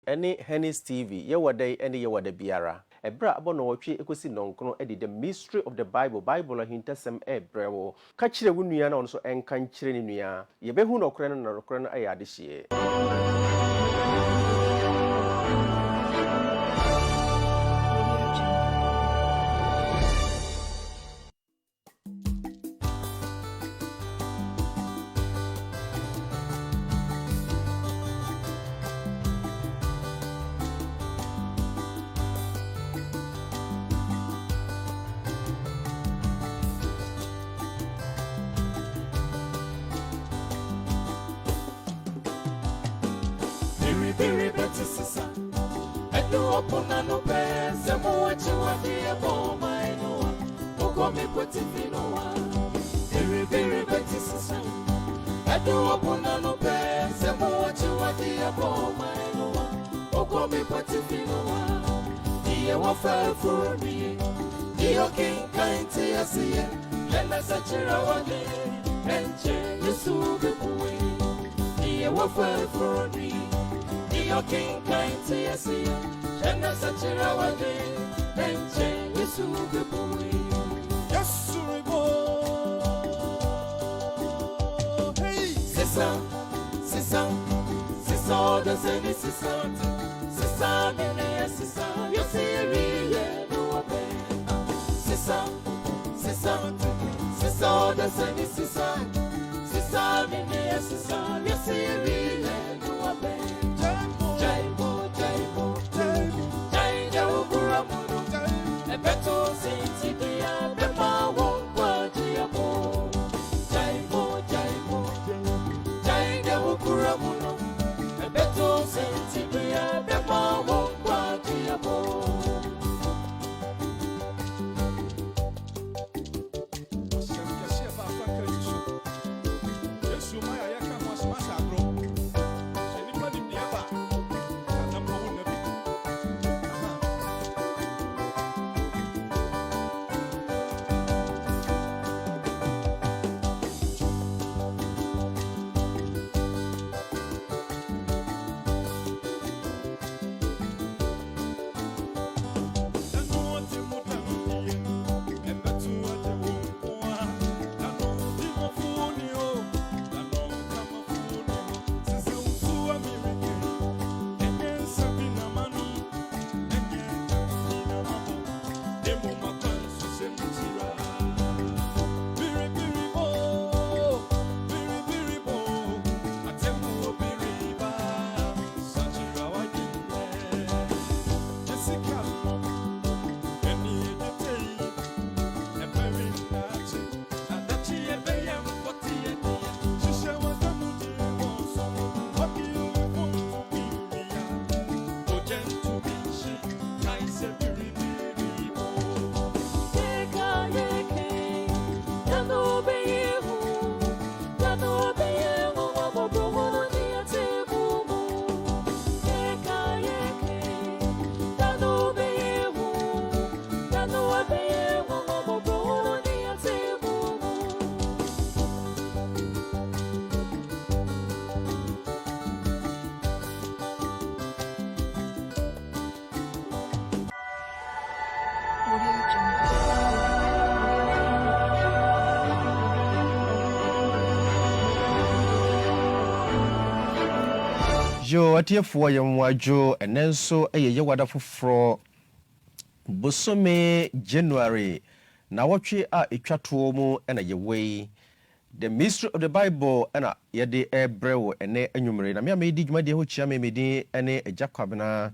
Any Hennis TV, Yawade, any Yawada Biara. A bra abono ekosi nonkono edi the mystery of the Bible hintasem brewo. Kachire wunuya na onso enkanchire ni nuya. Yebehu no kore na kore na ayadehye. Opuna no pese muwachi wadiye boma inuwa Ukomi pweti vinuwa Biri beti sisa Edu opuna no pese muwachi wadiye boma inuwa Ukomi pweti vinuwa Niye wafa furuni Niyo kinka inti yasiye Lena sachira wade Enche yesu bekuwe Niye wafa furuni Niyo kinka inti yasiye Shana sachira wade, enche yesu bebui. Yesu rebo. Hey. Sisa, da zeni sisa. Sisa mene sisa, yosiri ye nuabe. Sisa, da zeni sisa. Sisa mene sisa, yosiri ye nuabe. Beto sinti dia bema wongwa jiabo jaibo jaide ukura muno beto sinti dia bema wongwa jiabo Jo atiefo yemwajo enenso eyeye wada foforo bosome January na wotwe a etwato mu ena yewei the mystery of the Bible ena yede ebrewo ene anwumre na me amedi dwumade ho chia me medi ene ejakwabena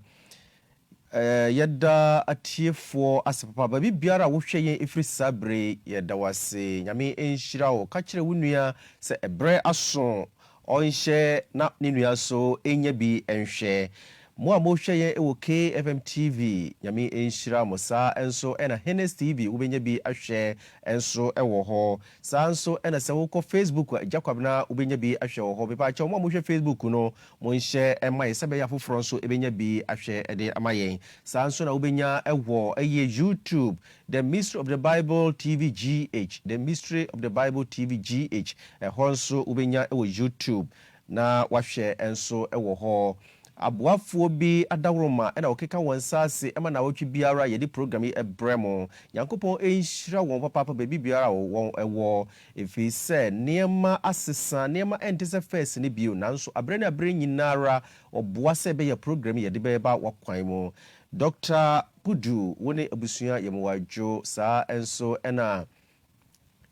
yeda atiefo asepapa ba bibiara wohwe yen efri sabre yeda wase nyame enhyira wo ka kire wunua se ebre aso onhye na ninua so enya bi enhwe mo amohwe ye ewo KFM TV nyame enhyira mo sa enso ena Hennes TV ubenya bi ahwe enso ewo ho sa enso ena se wo ko Facebook Jakwabna ubenya bi ahwe wo ho be pa cha mo amohwe Facebook no mo nhye ema se be ya foforo so ebenya bi ahwe ede amayen sa enso na ubenya ewo eye YouTube The Mystery of the Bible TV GH The Mystery of the Bible TV GH honso ubenya ewo YouTube na wahwe enso ewo ho aboafoɔ bi adaworoma ɛna wɔkeka wɔn nsa ase ɛma na wɔtwe biara yɛde program yi ɛbrɛ mo nyankopɔn ɛnhyira wɔn papaapa baabi biara wɔn ɛwɔ ɛfiri sɛ nneɛma asesa nneɛma ɛnte sɛ fɛs ne bio nanso abrɛ ne abrɛ nyinara ɔboa sɛ ɛbɛyɛ program yɛde bɛba wakwan mu Dr. Pudu wone abusua yɛmwadwo saa ɛnso ɛna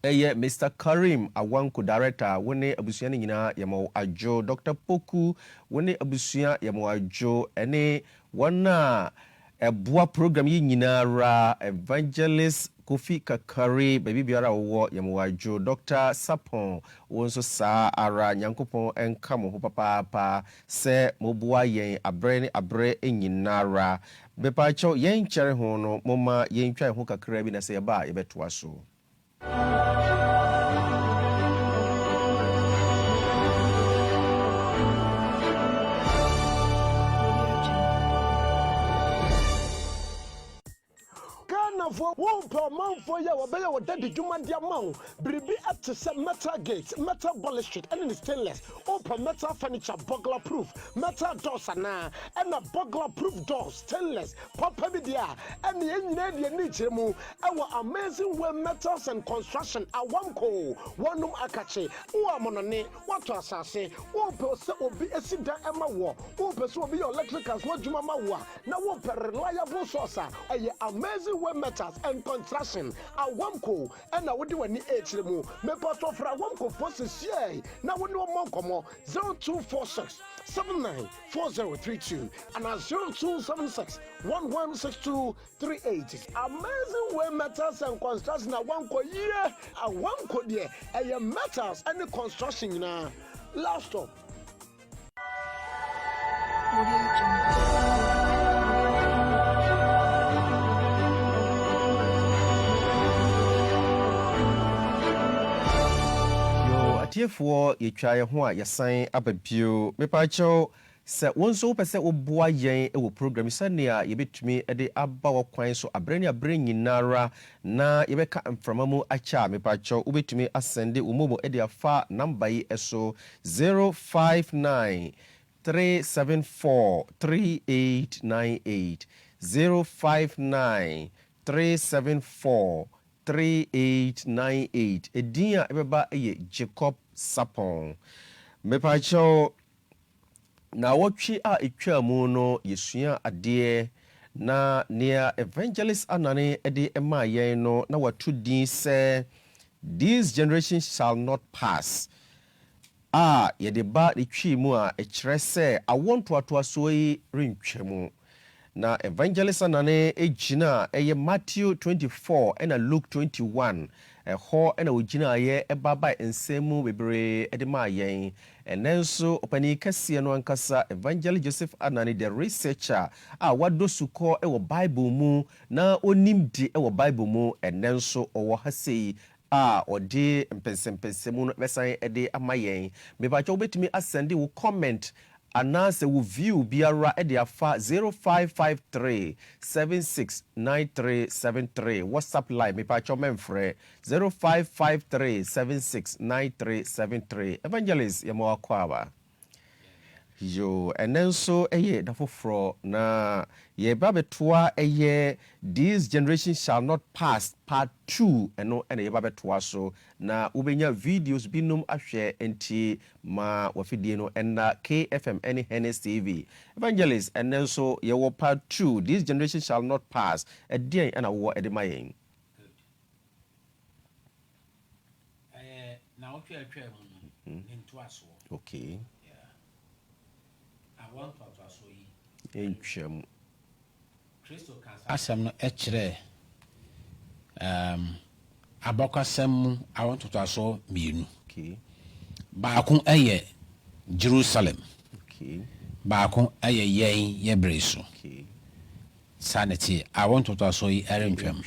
Mr. Karim Awanko Director wone abusua ne nyinaa yɛmɔ adwo Dr. Poku wone abusua yɛmɔ adwo ɛne wɔna ɛboa program yi nyinara Evangelist Kofi Kakari baby biara wɔwɔ yɛmɔ adwo Dr. Sapon wɔn nso saa ara nyankopɔn ɛnka mo ho papaapa sɛ moboa yɛn abrɛ ne abrɛ nyinara bepaakyɛw yɛn kyɛre ho no moma yɛn twa ho kakra bi na sɛ yɛba yɛbɛtoa so for one per month for ya obey your daddy Juman Diamond, Bribi up to some metal gates, metal balustrade, and in stainless, open metal furniture, burglar proof, metal doors and a burglar proof doors, stainless, papa media, and the Indian Nichemu, our amazing well metals and construction, a one call, one room akache, Uamonane, what to assassin, one person will be a sida Emma war, one person will be electricals, what Jumama war, now one per reliable source, a amazing well metals and construction Awamco and I would do any age remove me part of Awamco forces yeah now we know more como 0246 794032 and 0276 116238 amazing way metals and construction Awamco yeah Awamco there and metals and the construction now last stop atiefoɔ yɛtwa yɛ ho a yɛsan aba bio mepaakyɛw sɛ wɔn nso wopɛ sɛ woboa yɛn wɔ program sɛnea yɛbɛtumi de aba wɔ kwan so abrɛ ne abrɛ nyinara na yɛbɛka mframa mu akyɛ a mepaakyɛw wobɛtumi asɛnde wo momo de afa namba yi so 059 374 3898 059 374 3898 edin a ebeba eye Jacob Sapon mepacho na wotwe a etwa mu no yesua ade na nea Evangelist Anane ede ema yen no na watu din se this generation shall not pass yede ba de twi mu a ekire se awonto atoaso yi rentwemu na Evangelist Anane ejina eye Matthew 24 ena Luke 21 ho ena ojina ye ebaba ensemu bebre edema yen enenso opani kase no ankasa Evangelist Joseph Anane the researcher wado suko ewo Bible mu na onimdi ewo Bible mu enenso owo hasei ode mpensempensemu no besan ede amayen mebacho betimi asende wo comment anase wo view biara ede afa 0553 769373 WhatsApp line me pa chome mfre 0553 769373 Evangelist yamo akwa yo enenso eye da foforo na ye ba betoa eye this generation shall not pass part 2 eno ene ye ba betoa so na ubenya videos binum ahwe enti ma wafidie no ena KFM any Hennes TV Evangelist enenso ye wo part 2 this generation shall not pass edien ena wo edemayen na otwe atwa mu nto aso okay want to aso yi entwam Kristo kansa asem no ekire abakasem I want to aso mienu okay baako eye Jerusalem okay baako eye yen yebreso okay sanity I want to aso yi erentwam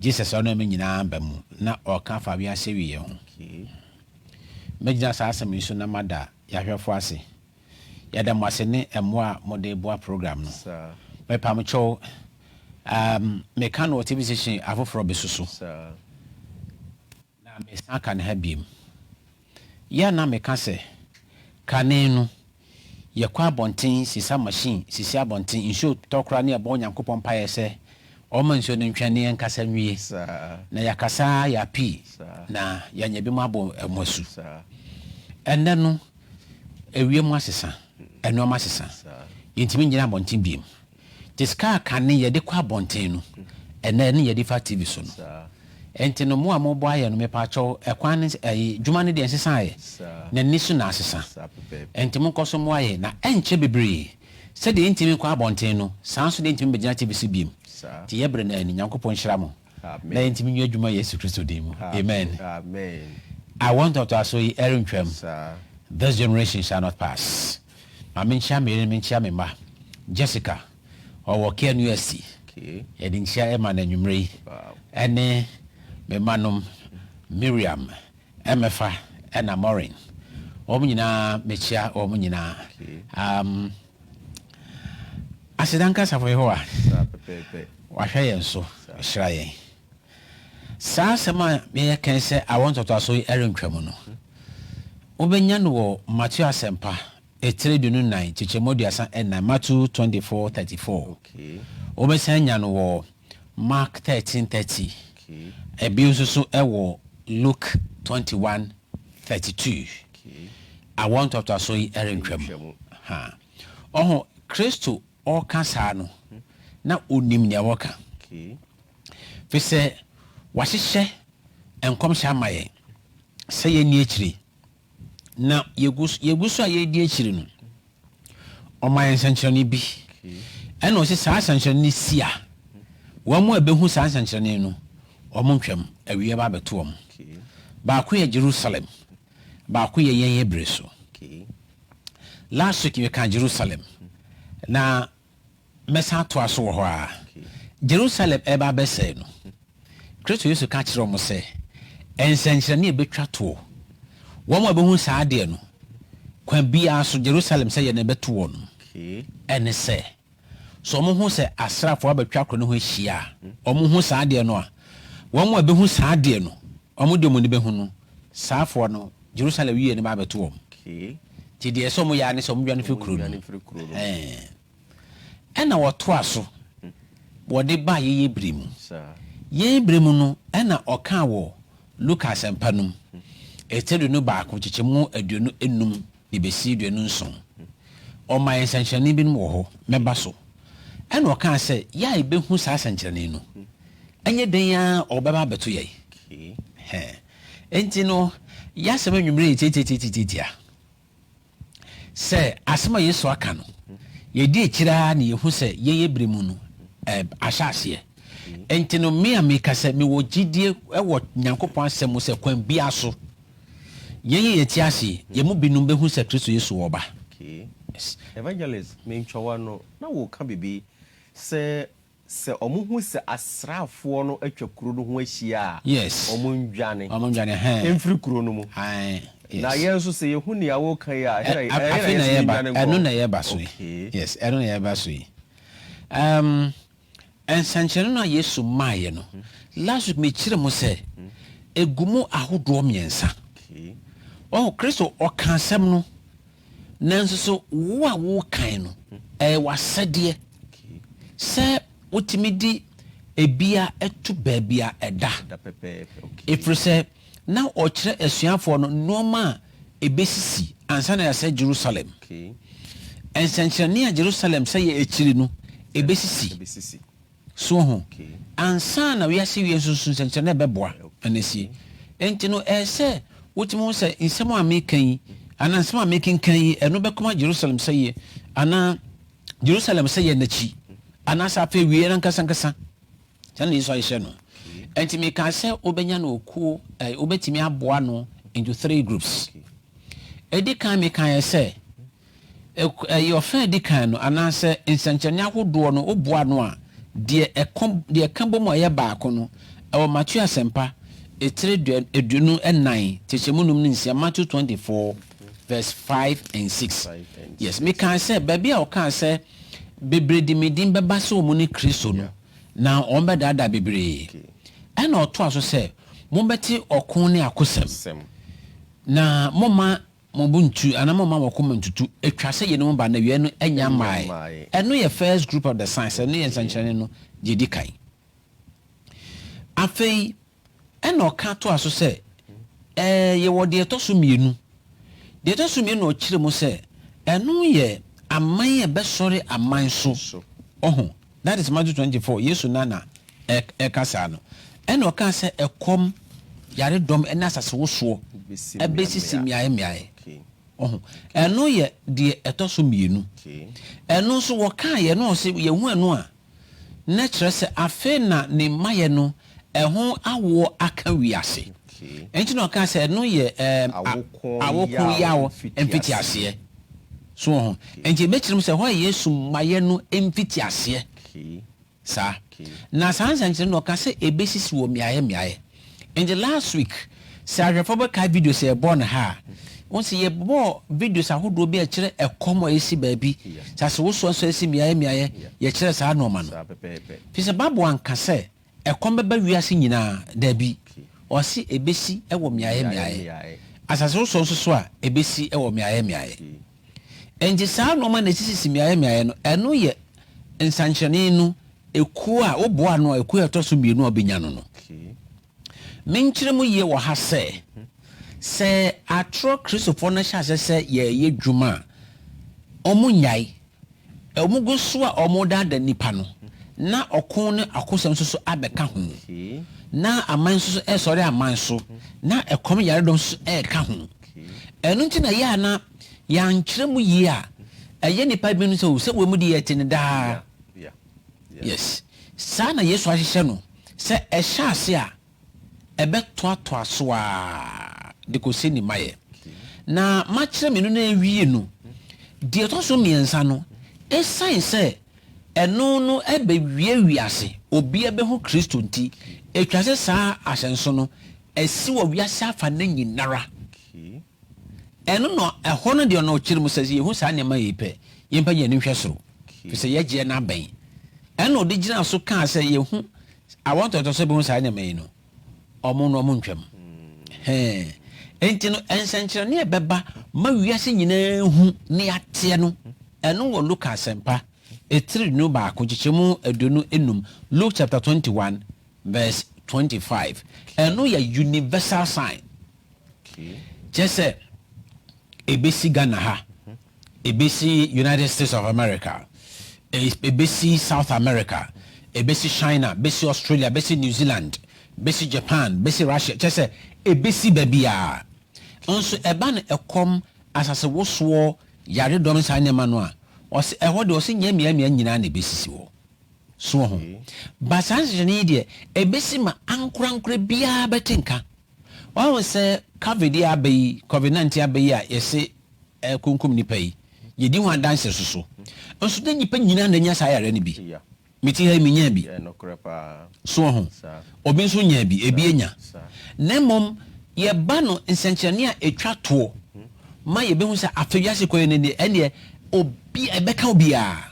Jesus ono me nyina ba mu na oka fa wi ase wi ye ho okay megina sa asem iso na mada yahwefo ase yada mwasene emwa mode boa program no sir me pamcho me kan wo TV station afoforo besusu sir na me saka na habiem ya na me ka se kane no yɛkɔ abɔnten sisa machine sisi abɔnten nsuo tɔkora ne ɛbɔ Nyankopɔn mpaeɛ sɛ ɔma nsuo no ntwɛn ne yɛnkasa nwie na yɛakasa yɛapii na yɛanyɛ bi mu abɔ ɛmɔsu ɛnɛ no ewiem asesa ɛnɔɔma asesa yɛntimi nyina abɔnten biem te sika aka ne yɛde kɔ abɔnten no ɛnɛ ne yɛde fa TV so no ɛnti no mo a mobɔ ayɛ no mepaakyɛw ɛkwan ne dwuma no deɛ nsesa ayɛ na ni so na asesa ɛnti mo nkɔ so mo ayɛ na ɛnkyɛ bebree sɛdeɛ yɛntimi kɔ abɔnten no saa nso deɛ yɛntimi bɛgyina TV so biem nti yɛbrɛ no ani Nyankopɔn nhyira mo na yɛntimi nwa adwuma Yesu Kristo din mu amen I want to also ɛrentwam this generation shall not pass ma menkyia menkyia me ma Jessica ɔwɔ KNUST yɛde nkyia ɛma no anwummere yi ɛne me manom Miriam Emefa ɛna Maureen ɔmo nyinaa mekyia ɔmo nyinaa asedanka safo yi hɔ a wahwɛ yɛn so hyira yɛn saa asɛm a meyɛ kan sɛ I want to also ɛrentwam no wobɛnya no wɔ Matthew asɛmpa ɛtire dunu nan kyekyɛmɔduasa ɛna Matthew 24:34 wobɛsan nya no wɔ Mark 13:30 ɛbi nso so ɛwɔ Luke 21:32 I want to also ɛrentwam ɔho Kristo ɔka saa no na onim nea wɔka fi sɛ wahyehyɛ nkɔmhyɛ ama yɛn sɛ yɛnni akyiri na yɛgu so a yɛdi akyiri no ɔma yɛn nsɛnkyerɛnne bi ɛna ɔsɛ saa nsɛnkyerɛnne si a wɔn mu a ɛbɛhu saa nsɛnkyerɛnne no ɔmo ntwam awie ba abɛto wɔn baako yɛ Jerusalem baako yɛ yɛn Hebre so last week yɛka Jerusalem na mɛsa to aso wɔ hɔ a Jerusalem ɛba bɛsɛe no Kristo Yesu ka kyerɛ ɔmo sɛ nsɛnkyerɛnne ɛbɛtwa toɔ wɔn a bɛhu saa adeɛ no kwan biara so Jerusalem sɛ yɛ na ɛbɛto wɔn ɛne sɛ so ɔmo ho sɛ asrafo abɛtwa koro no ho ahyia ɔmo ho saa adeɛ no a wɔn a bɛhu saa adeɛ no ɔmo de ɔmo ne bɛhu no saafoɔ no Jerusalem wie ne ba bɛto wɔn ti deɛ sɛ ɔmo yɛ ane sɛ ɔmo dwane fi kuro no ɛna wɔto aso wɔde ba yɛyɛ bere mu yɛyɛ bere mu no ɛna ɔka wɔ Lucas asɛmpa no mu ɛtɛdu no baako kyekyɛmu 25 de bɛsi 29 ɔma yɛn nsɛnkyerɛnne bi no wɔ hɔ mɛba so ɛna ɔka sɛ yɛ a yɛbɛhu saa nsɛnkyerɛnne no ɛnyɛ den a ɔbɛba abɛto yɛn ɛnti no yɛasɛm anwummere yɛtiatiatiatia sɛ asɛm a Yesu aka no yɛdi akyiraa ne yɛhu sɛ yɛyɛ bere mu no ahyɛ aseɛ ɛnti no me a meka sɛ mewɔ gyidie ɛwɔ Nyankopɔn asɛm mu sɛ kwan bia so yɛyɛ yɛti ase yɛmu binom bɛhu sɛ Kristo Yesu wɔ ba Evangelist mentwawa no na wo ka bibi sɛ ɔmo hu sɛ asraafoɔ no atwa kuro no ho ahyia a ɔmo ndwane ɛmfiri kuro no mu na yɛn nso sɛ yɛhu ne awo kan yi a ɛno na yɛba so yes ɛno na yɛba so yi nsankyerɛnne no a Yesu maayɛ no last week mekyerɛ mo sɛ egu mu ahodoɔ mmiɛnsa Kristo ɔka asɛm no nanso so wo a wo kan no wasɛdeɛ sɛ wotimi di ebia ɛto baabi a ɛda ɛfiri sɛ na ɔkyerɛ asuafoɔ no nneɛma a ɛbɛsisi ansa na yɛsɛ Jerusalem nsɛnkyerɛnne a Jerusalem sɛ yɛ akyiri no ɛbɛsisi so ho ansa na wiase wie nso nsɛnkyerɛnne bɛboa anasie enti no ɛsɛ wotimi ho sɛ nsɛm a meka yi ana nsɛm a mekenkan yi ɛno bɛkɔma Jerusalem sɛ yɛ ana Jerusalem sɛ yɛ n'akyi ana sa afɛ wie na nkasa sɛ na Yesu ayɛhyɛ no enti meka sɛ wobɛnya no okuo wobɛtumi aboa no into 3 groups ɛdi kan meka yɛ sɛ ɔfɛ ɛdi kan no anaasɛ nsɛnkyerɛnne ahodoɔ no woboa no a deɛ ɛka bɔ mu a ɛyɛ baako no ɛwɔ Matthew asɛmpa ɛtire 24 kyekyɛmu num ne nsia Matthew 24 verse 5 and 6 yes meka sɛ baabi a ɔka sɛ bebree di medin bɛba sɛ ɔmo ne Kristo no na ɔmo bɛdaadaa bebree ɛna ɔto aso sɛ mombɛte ɔko ne akosɛm na moma mobuntu anamo ma wakoma ntutu etwa se ye no ba na wie no enya mai eno ye first group of the science eno ye nsankyerene no je di kai afei eno ka to aso se ye wode etoso mienu de etoso mienu o kire mu se eno ye aman ye besori aman so that is Matthew 24 yesu nana kasa no eno ka se ekom yare dom ena asase woso ebesisi miae eno ye de etoso mienu eno so wo ka ye no se ye hu eno a na kire se afe na ne maye no eho awo aka wiase enti no ka se eno ye awoko yawo emfiti ase so enti be kire mu se ho yesu maye no emfiti ase sa na sansan no ka se ebesisi wo miae in the last week say I ka video say born ha won say ye bo videos ahodo bi a kire ekomo esi baabi say so so esi miae ye kire sa no ma no fi say babo anka say ekom beba wiase nyina da bi o si ebesi ewo miae asase so a ebesi ewo miae enje sa no ma na sisi miae no eno ye nsanchene no eku a obo ano eku etoso mienu obenya no menkyere mu ye wo ha se atro Christopher na sha se ye dwuma omunyai omugo so a omoda da nipa no na okon ne akosam so abeka ho na aman so sori aman so na ekom yare dom so ka ho enu nti na ye na ya nkyere mu ye a eye nipa bi no se we mu de ye tene da yes sa na yesu ahye no se ehya ase a ebe to aso a de ko se ni maye na ma kire menu na ewie no de to so miensa no science eno no ebe wie ase obi ebe ho Kristo nti etwa se sa asenso no esi wo wiase afa na nyinara eno no eho no de no kire mu se ye hu sa ne ma yipe yempa ye ni hwesoro fi se ye je na ben eno de gina so ka se ye hu I want to say be hu sa ne ma yi no omo no omo ntwam enti no ensenkyere ne beba ma wiase nyina hu ne ate no eno wo Luka sempa etiri no ba ko chichemu aduonu enum Luke chapter 21 verse 25 eno ya universal sign just ebesi Ghana ha ebesi United States of America ebesi South America ebesi China ebesi Australia ebesi New Zealand besi Japan besi Russia chese ebesi babia onso eba na ekom asase woso yare dom sa nyama no a osi eho de osi nyamia nyina na ebesi wo so ho basanse ne de ebesi ma ankurankura bia betinka wa se covid-19 abai a yese kunkum nipa yi yedi ho adanse soso onso de nipa nyina na nya sa yare ne bi miti ha minya bi so ho obi nso nya bi ebi enya na mom ye ba no nsenkyerene a etwa to ma ye be hu sa afewiase koye ne ene obi ebeka obi a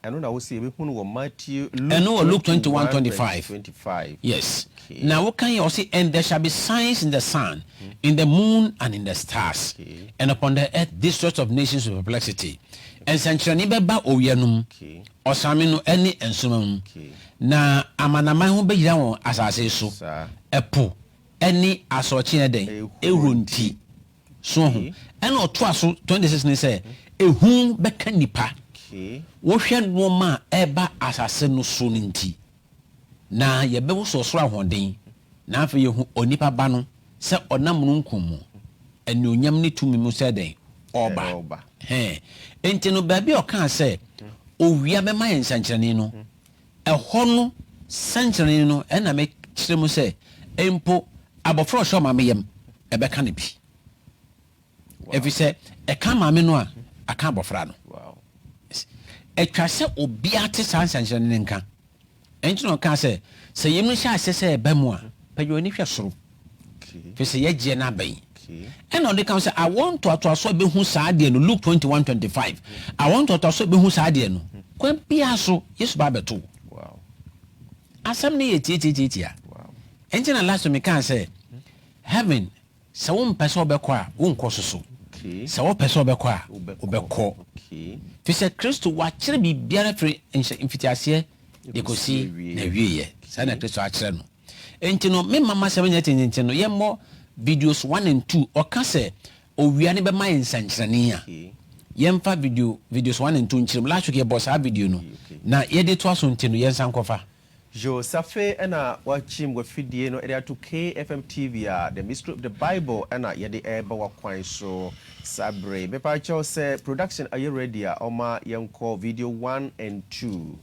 eno na wo se be hu no Matthew Luke 21:25 yes now what can you say? And there shall be signs in the sun, in the moon, and in the stars, and upon the earth this sort of nations with perplexity. And sanctuary beba owianum, or samino any and sumum. Na amanama hu be yawo asase so. Epo any asochine den ehunti. So hu. And o to aso 26 ne say ehun beka nipa. Wo hwe no ma eba asase no so nti. Na yebe wo so soro ahoden na afa ye hu onipa ba no se onam no nkomu eni onyam ne tumi mu se den oba enti no ba bi o kan se owia be ma yensankyerene no eho no sankyerene no na me kire mu se empo abofro sho ma meyem ebe ka ne bi efi se e ka ma me no a aka abofra no etwa se obi ate sankyerene nka enti no ka se yemu sha asese eba mu a payo ni hwe soro fi se ye je na ban and on the council I want to aso be hu saa de no Luke 21:25 I want to aso be hu saa de no kwan bia so Yesu ba beto wow asam ne ye tietietia wow enti na last me kan say heaven se won pese obekọ a won kọ soso sɛ wopɛ sɛ wobɛkɔ a wobɛkɔ fi sɛ kristo wakyerɛ biribiara firi mfitiaseɛ de kɔsi na wieɛ saa na kristo akyerɛ no enti no me mama sɛ menyɛ tintintin no yɛmmɔ videos 1 and 2 ɔka sɛ owia ne bɛma yɛ nsɛnkyerɛnne a yɛmfa videos 1 and 2 nkyerɛm last week yɛbɔ saa video no na yɛde to aso nti no yɛnsa nkɔfa Jo safe ena wachim wafidie no area to KFM TV the mystery of the Bible ena yede eba wakwan so sabre me pa cho say production are you ready oma yenko video 1 and 2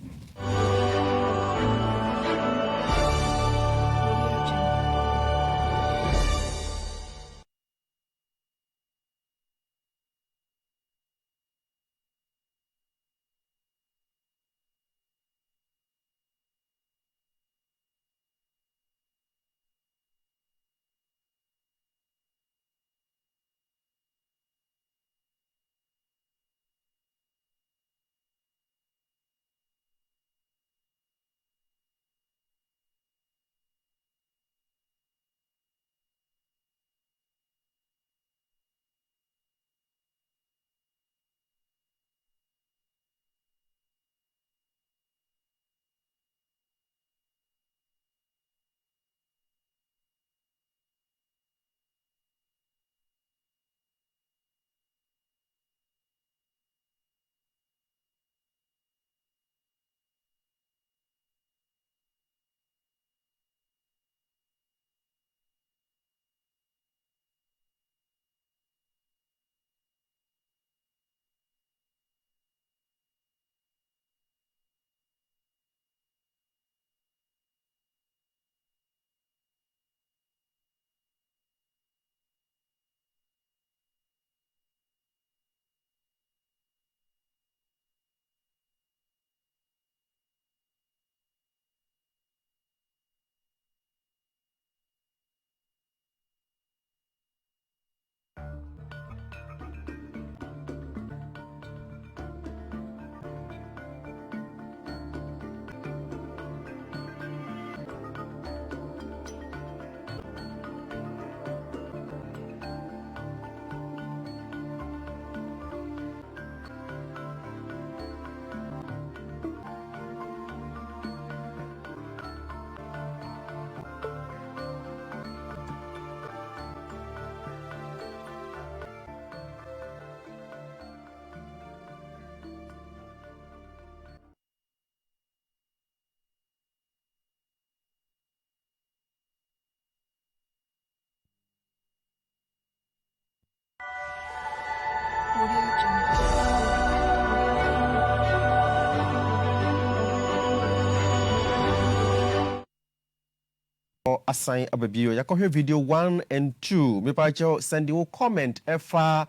Assign ababio yakohwe video 1 and 2 mepacho send you comment efa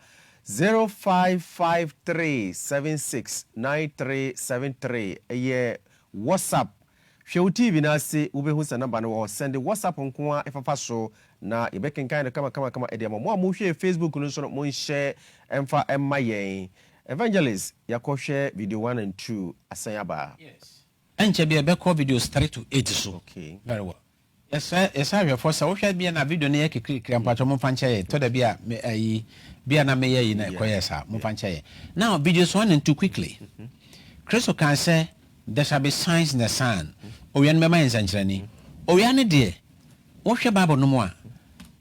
0553769373 eye WhatsApp Hwew TV na se ubehu sa number no send WhatsApp nko a efafa so na ibekenkan kama ediamo mo hwe Facebook no so no mo share emfa emma yen Evangelist yakohwe video 1 and 2 assign aba yes enche bia be call videos 3 to 8 so okay very well yes I for so hwe bia na video na yekekire mpacho mo fanche ye to da bia ayi bia na me ye na koyesa mo fanche ye now videos 1 and 2 quickly Kristo can say there shall be signs in the sun owian mema nsankyerani owian de wo hwe Bible no mu a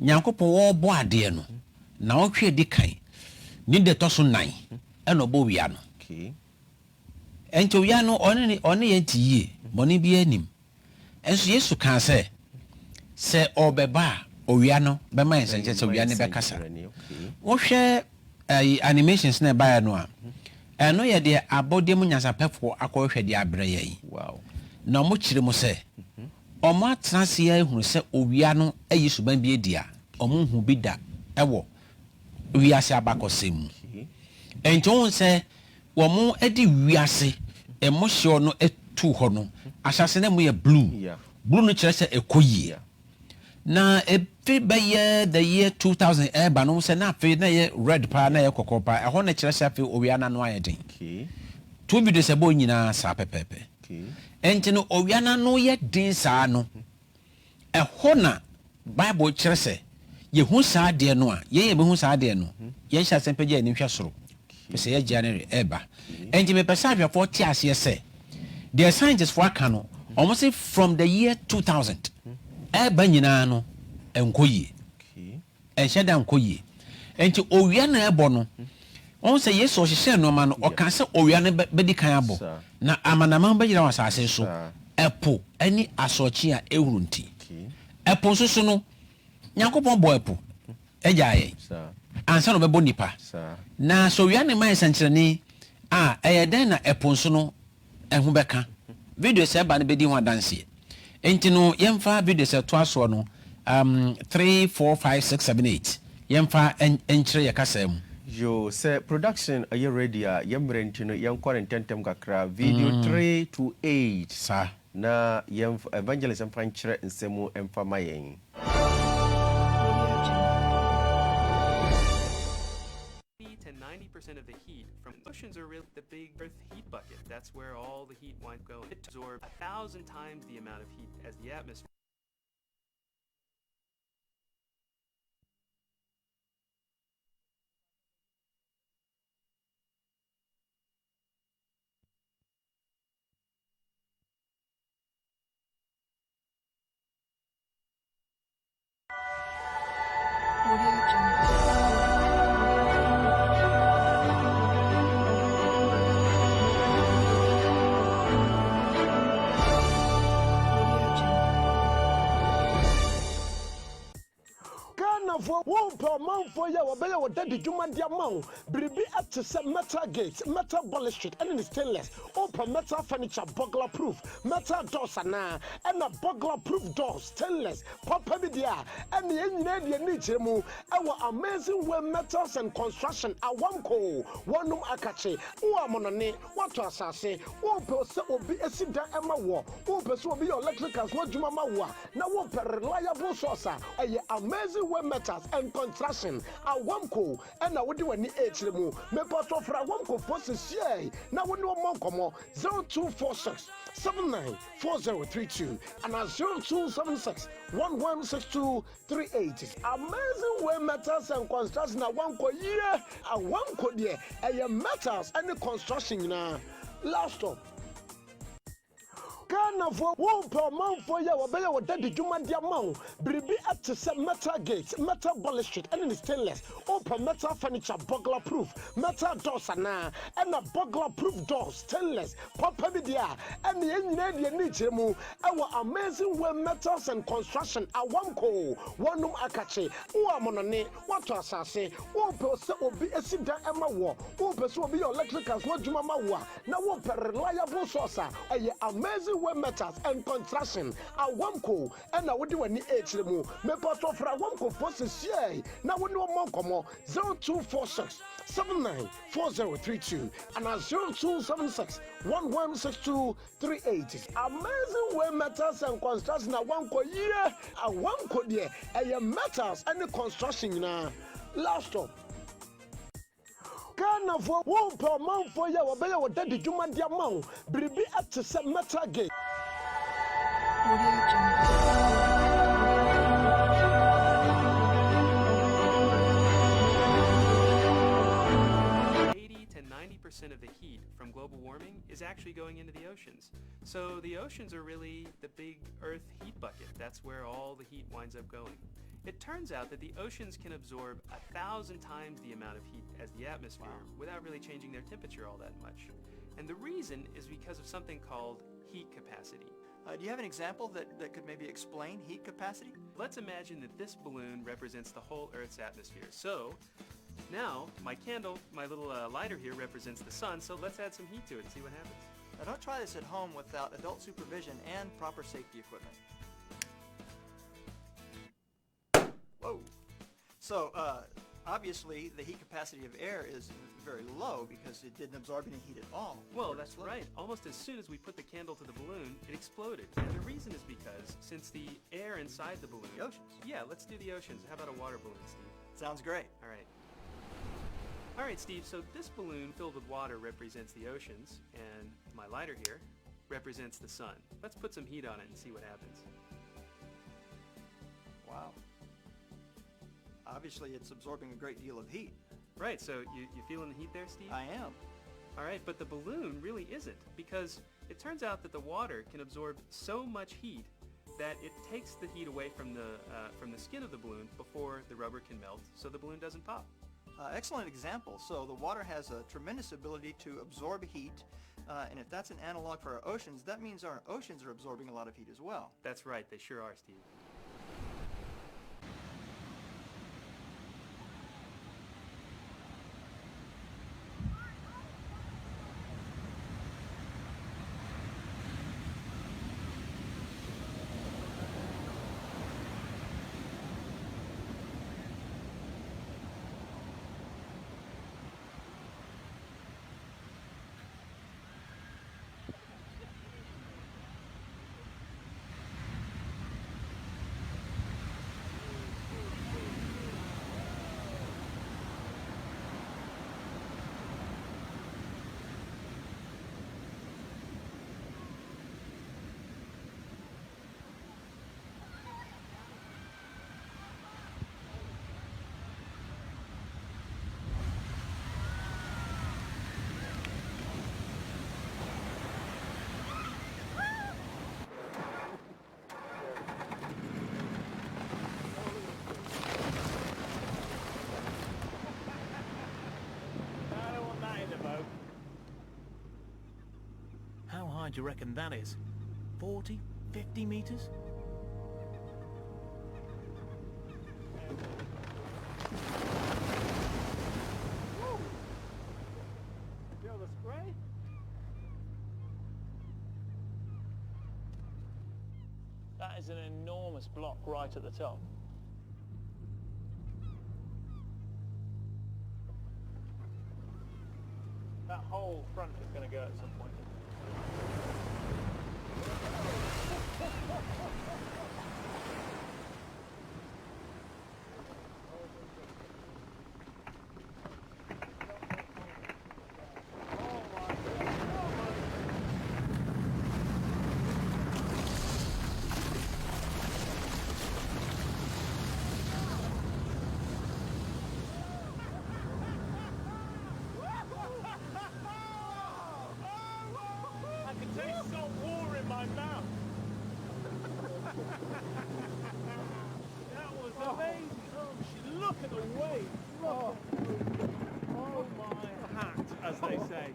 Nyankopon wo bo ade no na wo hwe di kan ni de to so nan e no bo wia no okay ento wia no one ye ntiye boni bi anim enso Yesu kan say se obeba owia no be man nsankyerani se wia ne be kasa wo hwe animations na ba no a eno ye de abode mu nyasapefo akɔhwɛ de abrɛ yɛn wow na mo kyire mo sɛ ɔmo atrase ya ehunu sɛ owia no ayi suban bi edia ɔmo hu bi da ɛwɔ wiase abakɔsɛm ɛnto sɛ wɔmo edi wiase ɛmo hye no etu hɔ no ahyase na mo yɛ blue blue no kyerɛ sɛ ekoyie na efi bɛyɛ the year 2000 ɛba no sɛ na afi na yɛ red pa na yɛ kɔkɔɔ pa ɛhɔ na kyerɛ sɛ afi owia na no ayɛ den two videos ɛbɔ nyinaa saa pɛpɛpɛ ɛnti no owia na no yɛ den saa no ɛhɔ na Bible kyerɛ sɛ yehu saa de no a ye behu saa de no ye hya sempagya ni hwɛ soro pese ye gya ne eba enti me pesa hwɛfo ti ase se the scientists for aka no almost say from the year 2000 eba nyina no enkoyie enhye da enkoyie enti owia na ebo no on say yeso hyehyɛ no ma no ɔka sɛ owia no bedi kan abo na amanama bɛgyina wasase so epo ani asɔkye a ehuru nti epo so no Nyankopɔn bɔ epo agyaye ansa no bɛbɔ nipa na so wia ne man sankyerɛne a ɛyɛ den na epo so no ɛho bɛka video sɛ ba ne bɛdi ho adanse enti no yɛmfa video sɛ to aso no 3 4 5 6 7 8 yɛmfa enkyerɛ yɛ kasa mu yo say production are you ready yemre ntino yenkore ntentem kakra video 3 to 8 sa na yem evangelism pankyerɛ nsɛmu emfa mayen 90% of the heat from oceans are really the big Earth heat bucket. That's where all the heat winds go. It absorbs 1,000 times the amount of heat as the atmosphere. Wompa manfo ya wabɛyɛ wɔ dade dwuma de ama wo biribi ate sɛ metal gate metal balustrade ɛne ne stainless open metal furniture burglar proof metal doors anaa ɛna burglar proof doors stainless papa bi deɛ a ɛne ɛnyina deɛ ne kyerɛ mu ɛwɔ amazing way metals and construction awamko wɔnom akakye wo amonone wato asase wopɛ sɛ obi esi dan ɛma wɔ wopɛ sɛ obi yɛ electricals ho adwuma ma wo a na wopɛ reliable source a ɛyɛ amazing way metals and construction awamko ɛna wode wani ɛkyerɛ mu mepɛ so fra awamko fosisiɛ na wone wɔmmɔ nkɔmmɔ 0246 794032 and 0276 116238. Amazing way metals and construction awamko yeah awamko deɛ ɛyɛ metals and construction na last stop Ghana for wompa manfo ya wabɛyɛ wɔ dade dwuma de ama wo biribi ate sɛ metal gate metal balustrade ɛne ne stainless open metal furniture burglar proof metal doors anaa ɛna burglar proof doors stainless papa bi deɛ a ɛne ɛnyina deɛ ne kyerɛ mu ɛwɔ amazing way metals and construction awamko wɔnom akakye wo amonone wato asase wopɛ sɛ obi esi dan ɛma wɔ wopɛ sɛ obi yɛ electricals ho adwuma ma wo a na wopɛ reliable source a ɛyɛ amazing way metals and construction awamko ɛna wode wani ɛkyerɛ mu mepɛ so fra awamko fosisiɛ na wone wɔmmɔ nkɔmmɔ 0246 794032 and 0276 116238. Amazing way metals and construction awamko yeah awamko deɛ ɛyɛ metals and construction na last stop Ghana for wompa manfo ya wabɛyɛ wɔ dade dwuma de ama wo biribi ate sɛ metal gate 90% of the heat from global warming is actually going into the oceans. So the oceans are really the big Earth heat bucket. That's where all the heat winds up going. It turns out that the oceans can absorb 1,000 times the amount of heat as the atmosphere without really changing their temperature all that much. And the reason is because of something called heat capacity. Do you have an example that could maybe explain heat capacity? Let's imagine that this balloon represents the whole Earth's atmosphere. So now my candle, my little lighter here represents the sun, so let's add some heat to it and see what happens. Now don't try this at home without adult supervision and proper safety equipment. Whoa. So obviously the heat capacity of air is very low because it didn't absorb any heat at all. Well, that's right. Almost as soon as we put the candle to the balloon, it exploded. And the reason is because since the air inside the balloon... The oceans. Yeah, let's do the oceans. How about a water balloon, Steve? Sounds great. All right. All right, Steve, so this balloon filled with water represents the oceans, and my lighter here represents the sun. Let's put some heat on it and see what happens. Wow. obviously it's absorbing a great deal of heat. Right, so you feeling the heat there, Steve? I am. All right, but the balloon really isn't, because it turns out that the water can absorb so much heat that it takes the heat away from the skin of the balloon before the rubber can melt, so the balloon doesn't pop. Excellent example. So the water has a tremendous ability to absorb heat, and if that's an analog for our oceans, that means our oceans are absorbing a lot of heat as well. That's right, they sure are, Steve. How high do you reckon that is? 40, 50 meters? Feel the spray? That is an enormous block right at the top. That whole front is going to go at some point. I can taste salt water in my mouth. That was amazing. Oh, look at the wave. Oh my hat, as they say.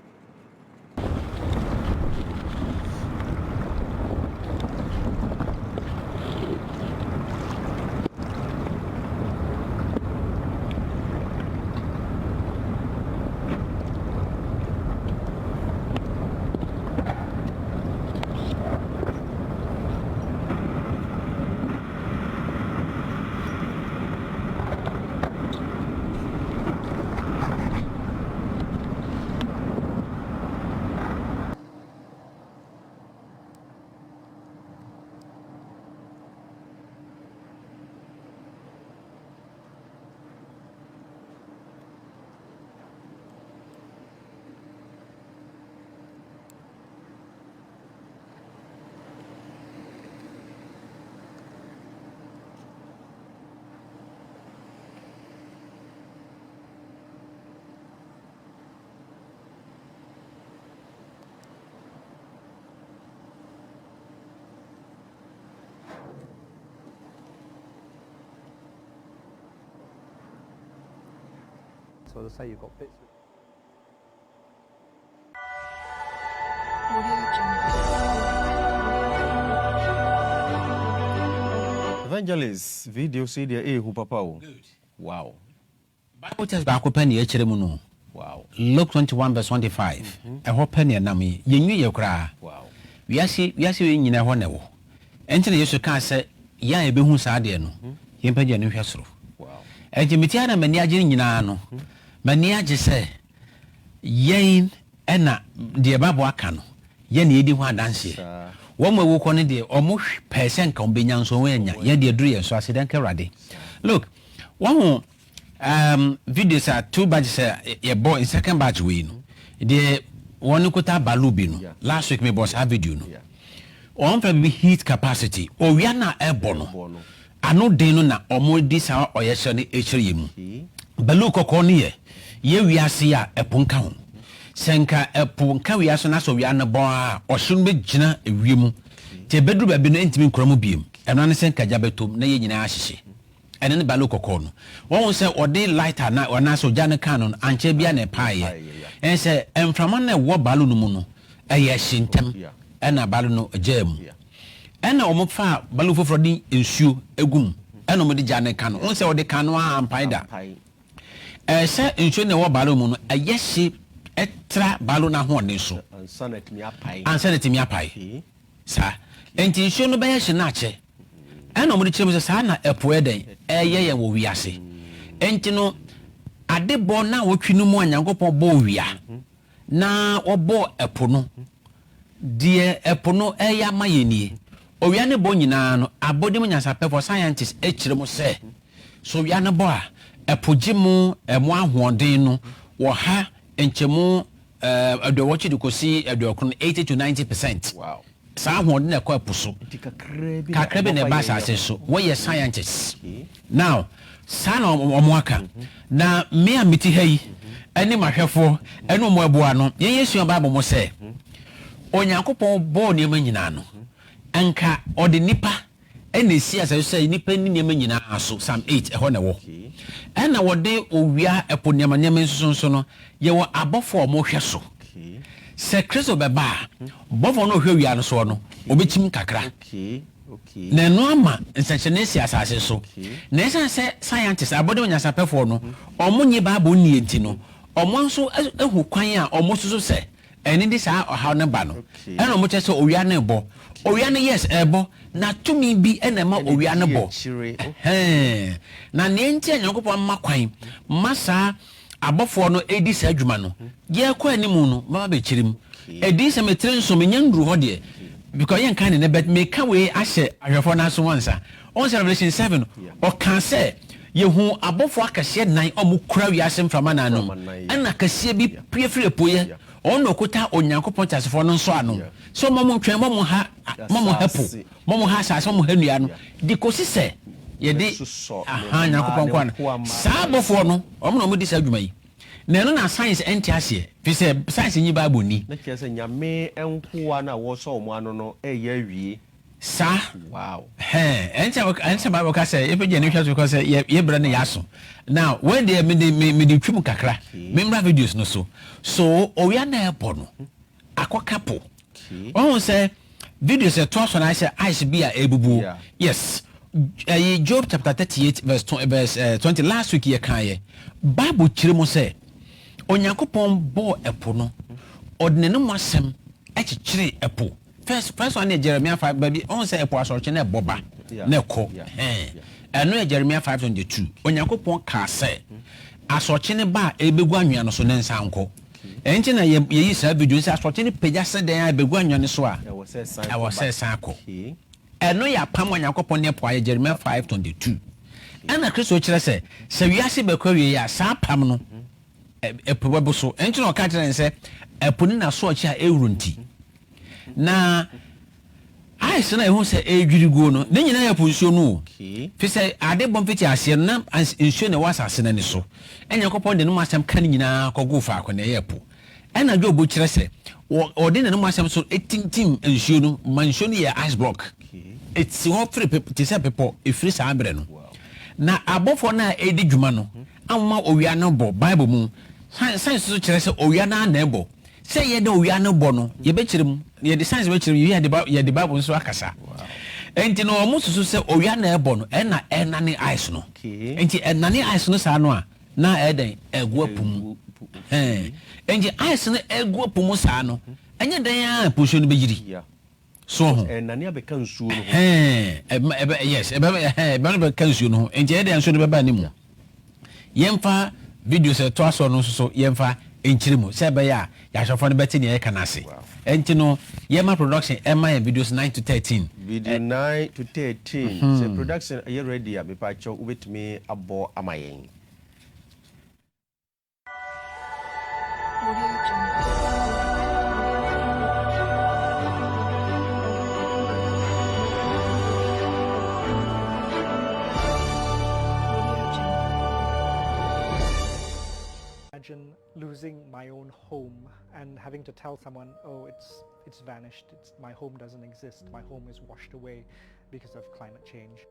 So as I say, you've got bits of Evangelist video CD hu papa o. Wow. Bible text back open the echere mu no. Wow. Luke 21 verse 25. E ho pen na me yenwi ye kra. Wow. Wiase we nyina ho ne wo. Enti na Yesu ka se ya e behu sa de no. Yempa je no hwesoro. Wow. Enti metia na mani agye nyina no. Mani agye se yen ena de babo aka no. Ye na edi ho adanse. Wo mo wo ko ne de omo percent ka obenya nso wo anya. Ye de duru ye so aseden ka rade. Look, one videos are two batches ye boy in second batch we no. The one kuta balubi no. Last week me boss have video no. On for be heat capacity. O we are na airborne no. ano den no na omo di sa oyehye ne echire mu balu kokko ne ye wiase a eponka ho senka eponka wiase na so wia ne bon a ohun be gina ewiem te bedru ba bi no entimi nkromo biem eno ne senka jabetom na ye nyina ahyehye ene ne balu kokko no won se ode lighter na ona so jane kan no anche bia ne paaye en se emframa na wo balu no mu no eye hyentem ena balu no jam ena omo fa balu foforo di ensuo egum ena omo di jane kan no won se ode kan no ampaida se ensuo ne wo balu mu no eye hye etra balu na ho ne so ansaneti mi apai sa enti ensuo no be hye na ache ena omo di kire mo sa na epoe den eye wo wiase enti no adebo na wotwinu mu anyankopon bo wia na obo epo no die epo no eya mayenie owia ne bo nyina no abodem nyasape for scientists ekire mo se so wia ne bo a epo gimu emo ahoden no wo ha enchemu edo wochi dikosi edo okun 80 to 90%. Wow. Sa ahoden na kwa puso kakrebe ne ba sa so wo ye scientists. Now sana omoaka na me amiti hayi ene mahwefo ene omoaboa no ye yesu Bible mo se onyankopon bo ne manyina no anka ode nipa ene si asa so nipa ni ne manyina aso Psalm 8 eho na wo ena wode owia epo ne manyama nsusunso no ye wo abofo mo hwe so se Kristo beba bofo no hwe wia no so no obechim kakra na no ama nsenchene si asase so na esa se scientists abode onyasapefo no omo nye Bible ni enti no omo nso ehu kwan a omo susu se eni di sa oha ne ba no ena omo che se owia ne bo owia ne yes ebo na tumi bi ena ma owia ne bo na ne enti anyankopon ma kwan masa abofo no edi sa adwuma no ye kwa animu no mama be chirim edi se metre nso menya nduru ho de because yen kan ne bet make we ahye ahwefo na so onsa on Revelation 7 o kan say yehu abofo akase nan omukura wiase mframa na no ana kase bi priefre poye on okuta onyankopon tasefo no nso ano so momo twem momo ha momo ha sa so mo hanua no dikosi se ye de aha nyankopon kwa sa abofo no omno mo di sa adwuma yi na no na science entiase fi se science nyi Bible ni na kese nyame enkoa na wo so mo ano no eye awie sa wow enta Bible ka say if je ne hwa so ka say ye bra ne yaso now when they me di twum kakra memra videos no so owia na ebo no akokapo won say videos e to so na say ice be a ebubu yes Job chapter 38 verse 20 last week ye kan ye Bible kire mo say onyankopon bo epo no odne no masem ekikire epo first one is Jeremiah 5 baby on say epo asorche na boba na ko eno Jeremiah 5:22 onyankopon ka say asorche ne ba ebegu anwea no so ne nsa nko enti na ye yi sa video say asorche ne pagya se den ebegu anwea ne so a e wo say san ko eno ya pam onyankopon ne po Jeremiah 5:22 ana Kristo kire say se wiase bekwa wie ya sa pam no epo bebo so enti na o ka kire say epo ni na so ochi a ewrunti na ice na ehun se edwirigo no ne nyina ya ponsuo no fi se ade bomfiti ase na nsuo ne wasa ase na ne so enya kopon de no masem kan nyina kogo fa akọ na yepo ena dwo bo kire se o de ne no masem so etintim nsuo no mansuo no ye ice block etsi ho free ti se pepo efiri sa abre no na abofo na edi dwuma no amma owia no bo Bible mu science so kire se owia na na ebo se ye de owia no bo no ye be kirem ye de science be kirem ye de Bible so akasa enti no omo susu se owia na ebo no ena ne ice no enti ena ne ice no sa no a na eden egu apum enti ice no egu apum sa no enye den a position be yiri so ho ena ne be kan suo no yes be kan suo no enti eden so no be ba ni mu yemfa video se to aso no so yemfa enchirimu sebe ya shofo no beti ne ka nase enti no yema production ema videos 9 to 13 video 9 to 13 so production are you ready me pa cho ubetimi abo amayen imagine losing my own home and having to tell someone, oh, it's vanished, my home doesn't exist, my home is washed away because of climate change.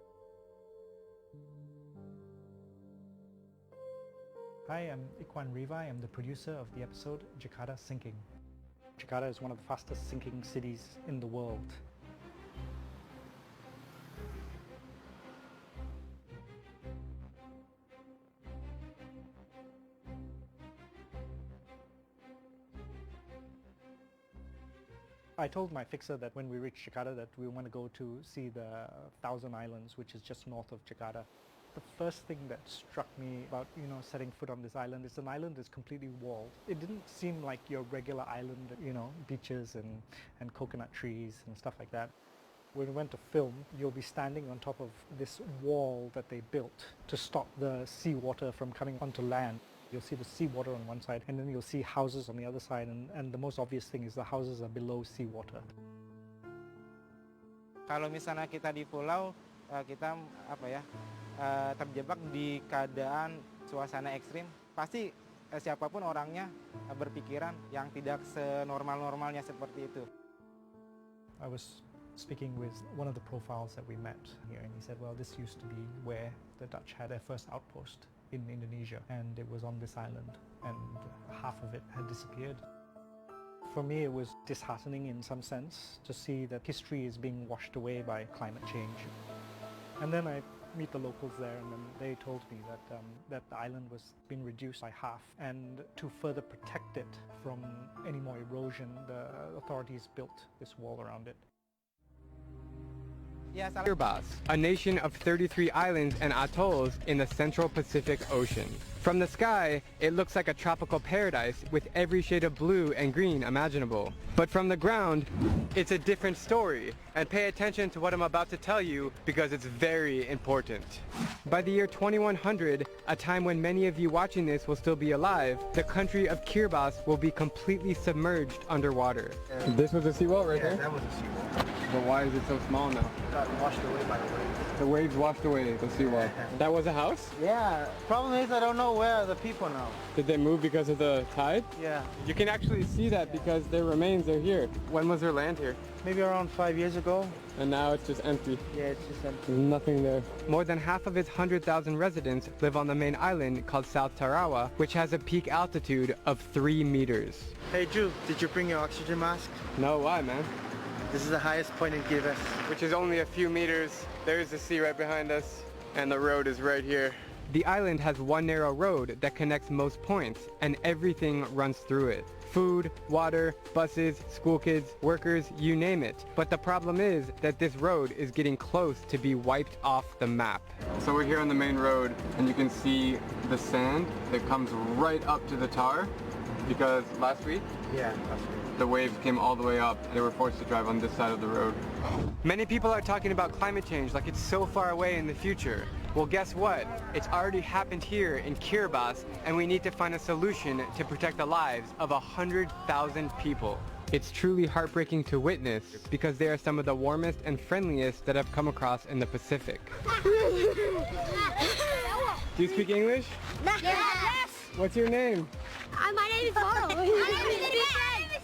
Hi, I'm Ikwan Riva. I'm the producer of the episode Jakarta Sinking. Jakarta is one of the fastest sinking cities in the world. I told my fixer that when we reach Jakarta that we want to go to see the Thousand Islands, which is just north of Jakarta. The first thing that struck me about, setting foot on this island is an island is completely walled. It didn't seem like your regular island, beaches and coconut trees and stuff like that. When we went to film, you'll be standing on top of this wall that they built to stop the seawater from coming onto land. You'll see the seawater on one side, and then you'll see houses on the other side, and the most obvious thing is the houses are below seawater. Kalau misalnya kita di pulau, kita terjebak di keadaan suasana ekstrim, pasti siapapun orangnya berpikiran yang tidak senormal-normalnya seperti itu. I was speaking with one of the profiles that we met here, and he said, well, this used to be where the Dutch had their first outpost in Indonesia, and it was on this island, and half of it had disappeared. For me, it was disheartening in some sense to see that history is being washed away by climate change. And then I meet the locals there, and then they told me that the island was being reduced by half, and to further protect it from any more erosion, the authorities built this wall around it. Kiribati, a nation of 33 islands and atolls in the central Pacific Ocean. From the sky, it looks like a tropical paradise with every shade of blue and green imaginable. But from the ground, it's a different story, and pay attention to what I'm about to tell you because it's very important. By the year 2100, a time when many of you watching this will still be alive, the country of Kiribati will be completely submerged underwater. This was a seawall right there? Yeah, that was a seawall. But why is it so small now? It got washed away by the waves. The waves washed away the seawall. That was a house? Yeah, problem is I don't know where are the people now. Did they move because of the tide? Yeah. You can actually see that because their remains are here. When was there land here? Maybe around 5 years ago. And now it's just empty. Yeah, it's just empty. There's nothing there. More than half of its 100,000 residents live on the main island called South Tarawa, which has a peak altitude of 3 meters. Hey Drew, did you bring your oxygen mask? No, why, man? This is the highest point in Kiev. Which is only a few meters. There's the sea right behind us, and the road is right here. The island has one narrow road that connects most points, and everything runs through it. Food, water, buses, school kids, workers, you name it. But the problem is that this road is getting close to be wiped off the map. So we're here on the main road, and you can see the sand that comes right up to the tar, because last week? Yeah, last week. The waves came all the way up. They were forced to drive on this side of the road. Many people are talking about climate change like it's so far away in the future. Well, guess what? It's already happened here in Kiribati, and we need to find a solution to protect the lives of 100,000 people. It's truly heartbreaking to witness because they are some of the warmest and friendliest that I've come across in the Pacific. Do you speak English? Yes. What's your name? My name is Maro. My name is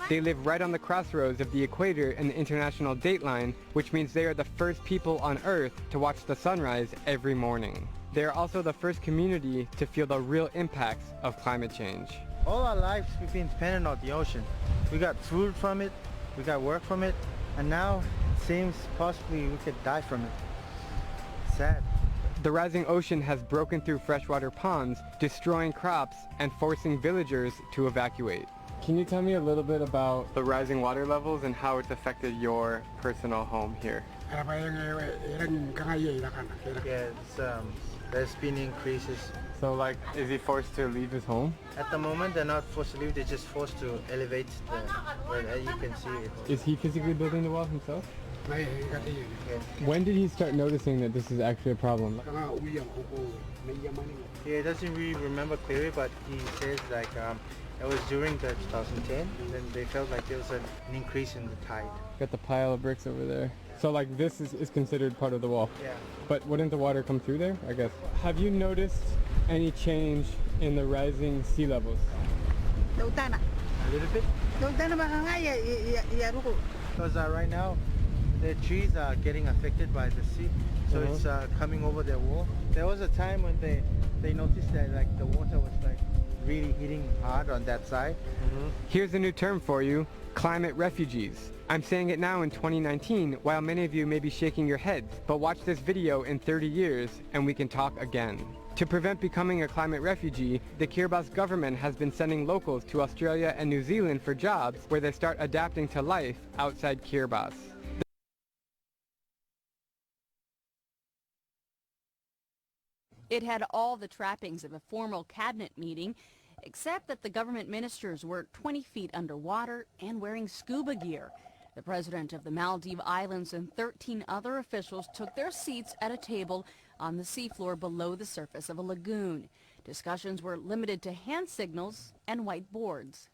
They live right on the crossroads of the equator and the international dateline, which means they are the first people on Earth to watch the sunrise every morning. They are also the first community to feel the real impacts of climate change. All our lives we've been dependent on the ocean. We got food from it, we got work from it, and now it seems possibly we could die from it. Sad. The rising ocean has broken through freshwater ponds, destroying crops and forcing villagers to evacuate. Can you tell me a little bit about the rising water levels and how it's affected your personal home here? Yeah, there's been increases. So like, is he forced to leave his home? At the moment they're not forced to leave, they're just forced to elevate where you can see it. Is he physically building the wall himself? Yeah. When did he start noticing that this is actually a problem? Yeah, he doesn't really remember clearly, but he says like it was during the 2010, and then they felt like there was an increase in the tide. Got the pile of bricks over there. So like this is considered part of the wall? Yeah. But wouldn't the water come through there, I guess? Have you noticed any change in the rising sea levels? A little bit? Because right now, the trees are getting affected by the sea, so it's coming over their wall. There was a time when they noticed that like the water was like really hitting hard on that side. Here's a new term for you, climate refugees. I'm saying it now in 2019 while many of you may be shaking your heads, but watch this video in 30 years and we can talk again. To prevent becoming a climate refugee, the Kiribati government has been sending locals to Australia and New Zealand for jobs where they start adapting to life outside Kiribati. It had all the trappings of a formal cabinet meeting, except that the government ministers were 20 feet underwater and wearing scuba gear. The president of the Maldives Islands and 13 other officials took their seats at a table on the seafloor below the surface of a lagoon. Discussions were limited to hand signals and whiteboards.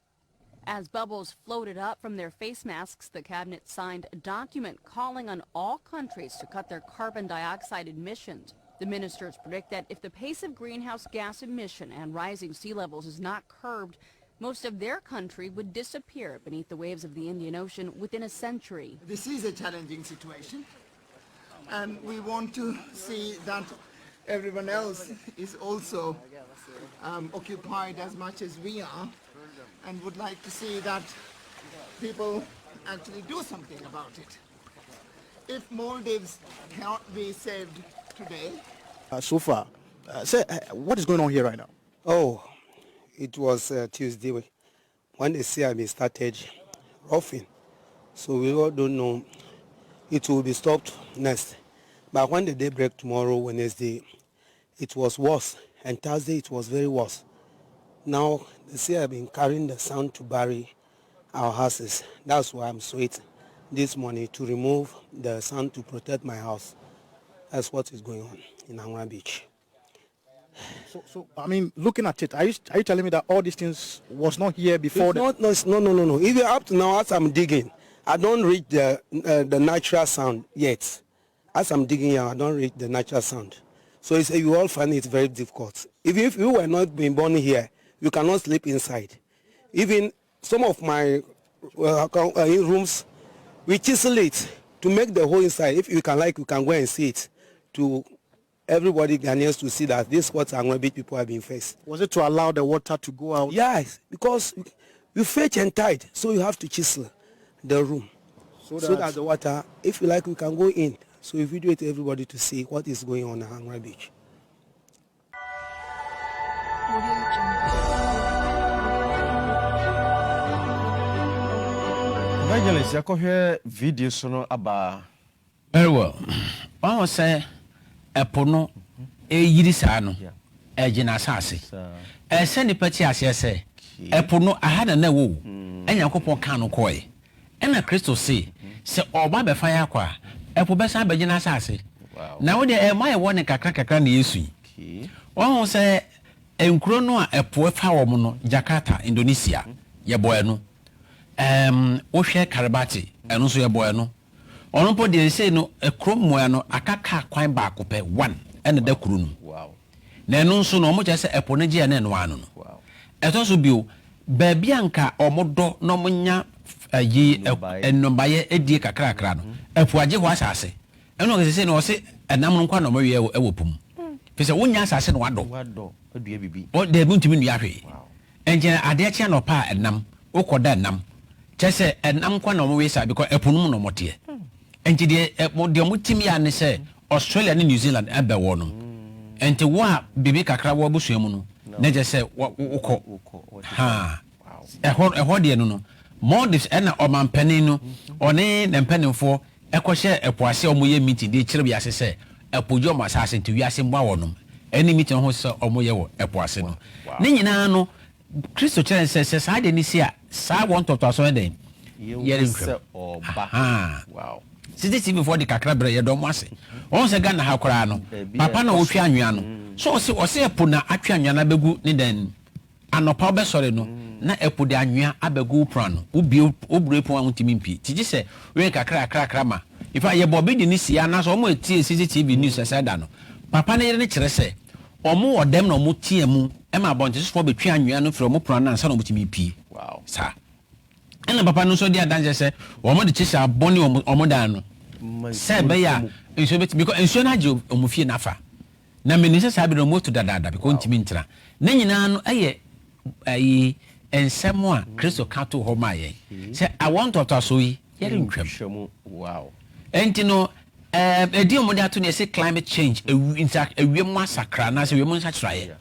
As bubbles floated up from their face masks, the cabinet signed a document calling on all countries to cut their carbon dioxide emissions. The ministers predict that if the pace of greenhouse gas emission and rising sea levels is not curbed, most of their country would disappear beneath the waves of the Indian Ocean within a century. This is a challenging situation, and we want to see that everyone else is also occupied as much as we are, and would like to see that people actually do something about it. If Maldives cannot be saved today. So far, what is going on here right now? Oh, it was Tuesday when the CIB started roughing. So we all don't know. It will be stopped next. But when the day break tomorrow, Wednesday, it was worse. And Thursday, it was very worse. Now, the CIB been carrying the sand to bury our houses. That's why I'm sweating this morning to remove the sand to protect my house. That's what is going on in Angra Beach. So I mean, looking at it, are you telling me that all these things was not here before? No. Even up to now, as I'm digging, I don't reach the natural sound yet. As I'm digging here, I don't reach the natural sound. So you all find it very difficult. Even if you were not being born here, you cannot sleep inside. Even some of my rooms, we chisel it to make the hole inside. If you can you can go and see it. To everybody Ghanaians to see that this is what Angra Beach people have been faced. Was it to allow the water to go out? Yes, because you fetch and tide, so you have to chisel the room. So that the water, if you like, we can go in. So we video it to everybody to see what is going on at Angra Beach. Evangelist, yakohwe video sono aba. Very well. One was say epono yiri saa no ejina asase se ni pati ase se epono ahada na wo enyankopon kan no koe ena Kristo se oba be fa ya kwa epo be san begina asase na wo de e mai won kakra na Yesu one say enkuro no a epo fa wo no Jakarta, Indonesia ye boy no wo hwe Kiribati eno so ye boy no ono po de say no ekromoa no akaka kwan ba akopɛ 1 ene da kuru no wow na eno nso no mo kyerɛ sɛ epo no gye na eno ano no wow eto so bio ba bia nka omodo no monya ayi enombaye edie kakra no epo agye ho asase eno ke say no se enam no kwa no mo wie ewo pum pese wonya asase no wado adua bibi o de buntumi nua hwe wow enje ade kye no pa enam ukoda enam kyerɛ sɛ enam kwa no mo wie sa because epo no no mote enti de mutimi ya ne se Australia ne New Zealand ebe wo no enti wo a bibi kakra wo busuamu no na je se ukọ ha ehọ de no Maldives ena omampani no one ne mpanimfo ekohye epoase omoye meeting de kire biase se epojo masase enti wiase mba wo no eni meeting ho se omoye wo epoase no ne nyina no Kristo kire se sa de ni si a sa won toto so den yere se oba wow CCTV for the kakra bre ye dom ase won se Ghana ha kora no papa na otwa anwea no so o se epo na atwa anwea na begu ni den anopa be sore no na epo de anwea abegu pra no obi obrepo an timi mpi tiji se we kakra ma ifa ye bobi de ni sia na so mo etie CCTV news se da no papa na yere ne kire se omo odem na omo tie mu e ma bonte so betwe anwea no fro omo pro na ansa na omo timi pie wow sa ena papa no so dia danje se omo de chisa boni omo dan no se be ya enso bet because enso na je omo fie nafa na menise sa bi no moto dadada because ntimi ntira na nyina no eye ayi ensemo a Kristo kato ho ma ye se I want to so yi yere ntwam wow enti no edi omo de ato ne say climate change ewiem asakra na se ewiem nsakra ye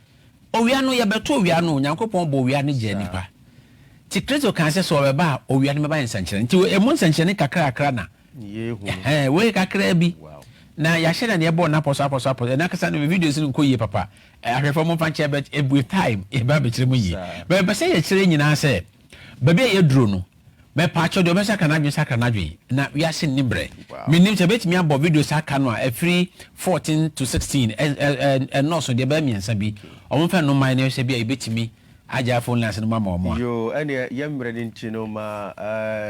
owia no ye beto owia no Nyankopon bo owia ne je nipa ti Kristo kan se so obeba owia ne meba nsankyere nti emu nsankyere kakra na yehu we kakra bi na ya share na ebo na poso na kasa no videos no ko yie papa ahwefo mo fan che bet every time e ba be kire mo yie be say ye kire nyina se ba be ye duro no me pa cho do be saka na dwe na we ase nibre minim che bet mi abo video saka no a free 14 to 16 and no so de ba miensa bi o mo fa no mai na se bi e betimi aja phone lines no mama o mo yo ene yemre din chino ma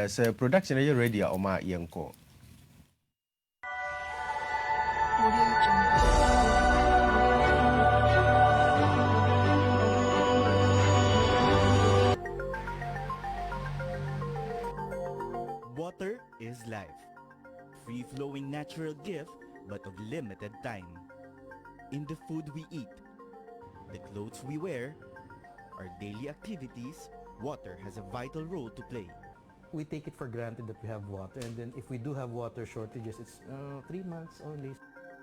say production ye ready o ma yenko Water is life, free-flowing natural gift, but of limited time. In the food we eat, the clothes we wear, our daily activities, water has a vital role to play. We take it for granted that we have water, and then if we do have water shortages, it's 3 months only.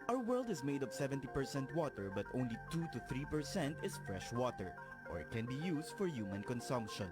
Our world is made of 70% water, but only 2 to 3% is fresh water, or it can be used for human consumption.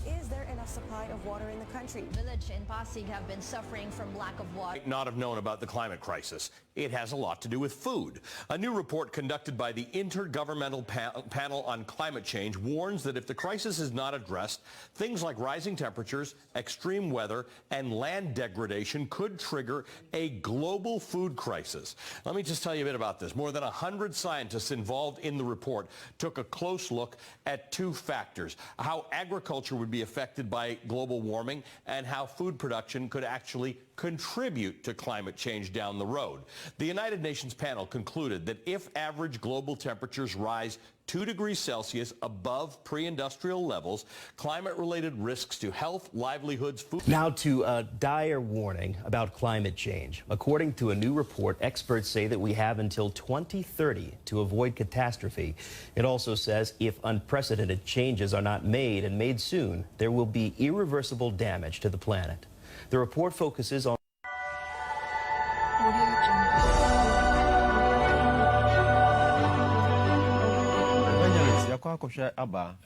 Is there enough supply of water in the country? Village in Pasig have been suffering from lack of water. Not have known about the climate crisis. It has a lot to do with food. A new report conducted by the Intergovernmental Panel on Climate Change warns that if the crisis is not addressed, things like rising temperatures, extreme weather, and land degradation could trigger a global food crisis. Let me just tell you a bit about this. More than 100 scientists involved in the report took a close look at two factors: how agriculture would be affected by global warming and how food production could actually contribute to climate change down the road. The United Nations panel concluded that if average global temperatures rise 2 degrees Celsius above pre-industrial levels, climate-related risks to health, livelihoods, food... Now to a dire warning about climate change. According to a new report, experts say that we have until 2030 to avoid catastrophe. It also says if unprecedented changes are not made and made soon, there will be irreversible damage to the planet. The report focuses on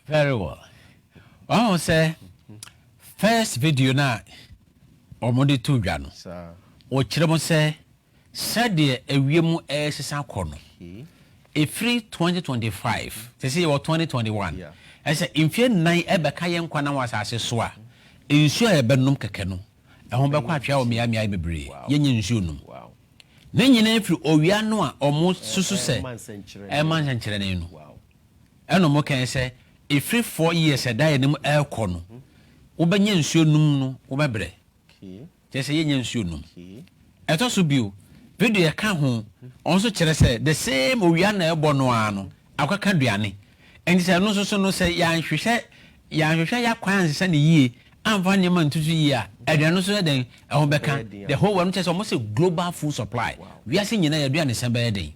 very well. I say first video na omodi to dwa no o kire mo say said ewiem esesa kono e free 2025 they say or 2021 I say infie nan ebeka ye nkwa na wasase so a ensu a ebenum keke no ehon bekwa atwa o miamia bebre yenye nsu num na nyina free owia no a omo susu se e man senkyere ne no eno mo kan say if 4 years a die nim elko no wo benya nsuo num no wo bebre je say yenya nsuo num eto so bio video e ka ho onso kire say the same owia na ebo no ano akwaka duane enti say no so no say ya hwehwe ya kwan say ne yie amfa nyema ntutu yie a aduane so den ho beka the whole one say almost a global food supply we are seeing na ya duane se be den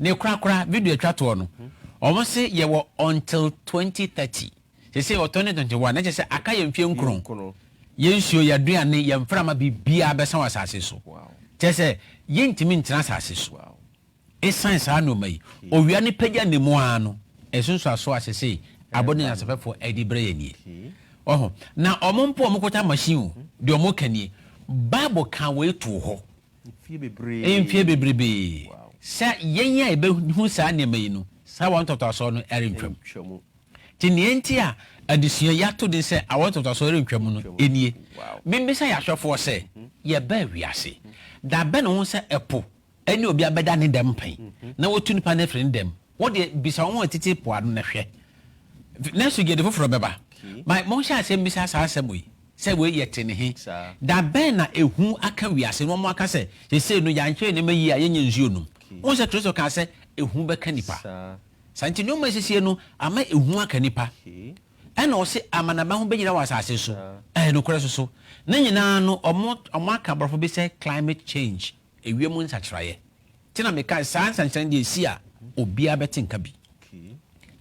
ne kra video atwa to no almost say ye were until 2030. They say 2021. They say aka ye mfie nkron. Ye nsuo ya duane ye mframa bibia be san wasase so. They say ye ntimi ntina asase so. Essence anu mai. Owia ne pagya ne mu ano. Esunso aso asese abone asafefo edibre ye nie. Oho. Na omompo omokota machine de omokanie. Bible kan we to ho. Mfie bebrebe. Sa yenya ebe hu sa ne mai no. Sa want to so no erentwam ti nienti a adisua yato de se I want to so erentwam no enie membe sa ya hwefo se ye ba wiase da be no se epo eni obi abeda ne dem pen na wotu nipa na frin dem wo de bisa won atiti po ado na hwe na so gede foforo beba my mo sha se mbisa sa aseboyi se we yete ne he da be na ehu aka wiase no mo aka se se no ya nhwe ne mayi a yenye nsuo no won se Kristo ka se ehu bɛka nipa santi no masisi no ama ehu aka nipa ɛna ɔse amanaba ho bɛnyina wɔ asase so no kora so na nyinaa no ɔmo aka brɔfo bi sɛ climate change ewiem nsakyerɛeɛ tina meka saa nsankyerɛn de esi a obia bɛte nka bi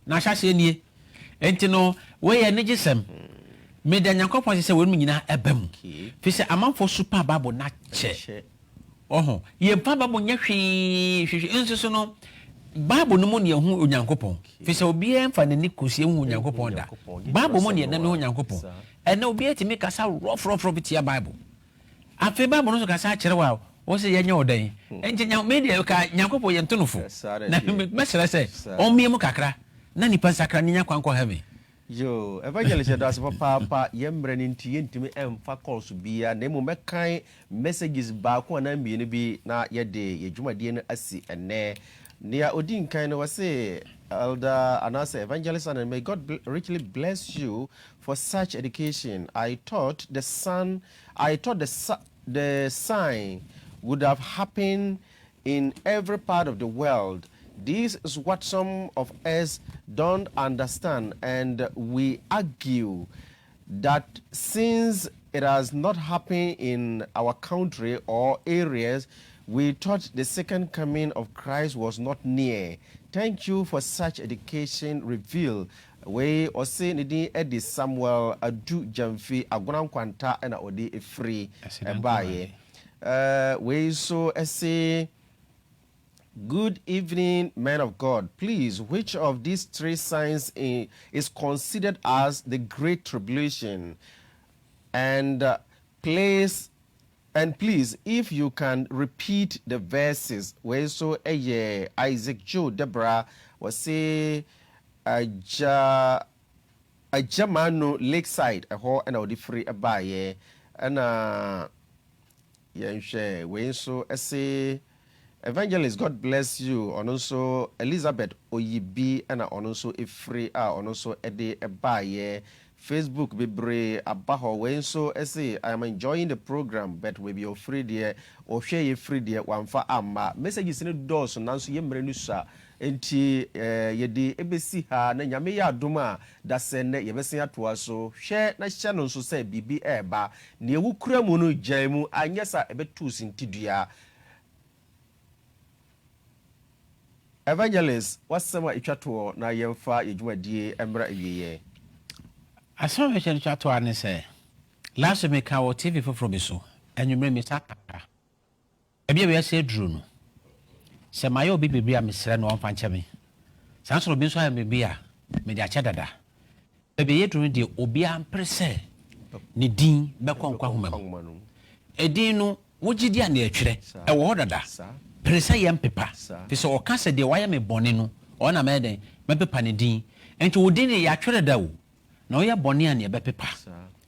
na ahyɛhyɛ nie enti no wɔyɛ ne gyesɛm meda nyankopɔn sɛ wɔn nyinaa ɛbɛ mu fi sɛ amanfo super bible na kyɛ ɔho yɛmfa bible nyɛ hwee nso so no bible no mu ne ɛho onyankopɔn fi sɛ obiara mfa n'ani kɔsie hu onyankopɔn da bible mu ne ɛnam ne onyankopɔn ɛna obiara tumi kasa rɔfrɔfrɔ bi tia bible afei bible no so kasa akyerɛ wa wo sɛ yɛnyɛ wo dan ɛnti media ka nyankopɔn yɛ ntonofo na mɛsrɛ sɛ ɔmmie mu kakra na nipa nsakra ne nya kwankɔ heaven yo evangelist das papa yemre ni nti yentimi emfa calls bia na emu mekan messages ba ko na mbiene bi na yede yedwumadie no asi ene nia odin kan no wase elder anasa evangelist, and may God richly bless you for such education. I thought the sign would have happened in every part of the world. This is what some of us don't understand, and we argue that since it has not happened in our country or areas, we thought the second coming of Christ was not near. Thank you for such education reveal. We also need Eddie Samuel Adu Jamfi Agunam Kwanta and Odi Efri Ebaye. We so say. Good evening, men of God. Please, which of these three signs is considered as the Great Tribulation? And please, if you can repeat the verses. Where so Isaac, Joe, Deborah was say Ajamano Lakeside, a whole and the free abaye, and yeah, we so say. Evangelist, God bless you. And also Elizabeth Oyibi and also Efri and also Ede Ebaye. Facebook Bibre Abaho. When so say I am enjoying the program, but we be free there or share you free there one for amma. Messages in the doors and answer yemrenusa. Enti yedi ebesi ha na nyame ya adoma da sene yebesi atoa so hwe na channel so say bibi eba na ewu kura mu no jaimu anyesa ebetu sintidua. Evangelist, what's some itwato na yemfa yedwumadie emra ewiye? Asama me itwato ane say last me ka wo TV foforo bi so enwumre mi sakaka ebia we say duru no se mayo bi bibia mesre no onfa nche me sansoro bi so ha me bia me dia che dada ebia yeduru de obi amprese ne din be konkwa homam edin no wogidi ane atwere e wo dada presa yam pepa fi so oka se de waya me bone no ona me den me pepa ne din enti wodi ne ya twere da wo na oya bone ane be pepa